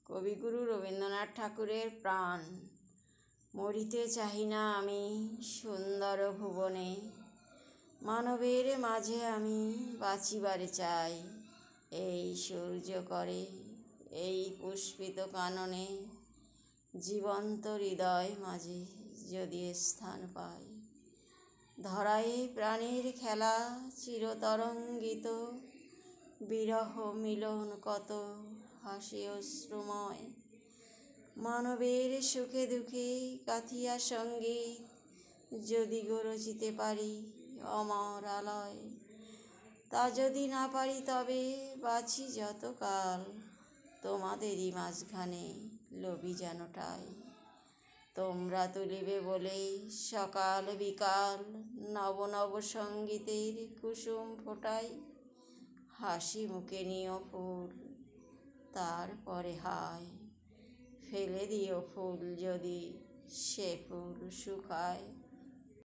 কবিগুরু রবীন্দ্রনাথ ঠাকুরের প্রাণ। মরিতে চাহি না আমি সুন্দর ভুবনে, মানবের মাঝে আমি বাঁচিবারে চাই। এই সূর্য করে এই পুষ্পিত কাননে, জীবন্ত হৃদয় মাঝে যদি স্থান পাই। ধরায় প্রাণের খেলা চিরতরঙ্গিত, বিরহ মিলন কত হাসি অশ্রুময়। মানবের সুখে দুঃখে গাথিয়া সঙ্গীত, যদি গো রচিতে পারি অমর আলয়। তা যদি না পারি তবে বাঁচি যতকাল, তোমাদেরই মাঝখানে লবি যেন ঠাই। তোমরা তুলিবে বলে সকাল বিকাল, নব নব সঙ্গীতের কুসুম ফোটাই। হাসি মুখে নিও ফুল তারপরে হায়, ফেলে দিও ফুল যদি সে ফুল শুকায়।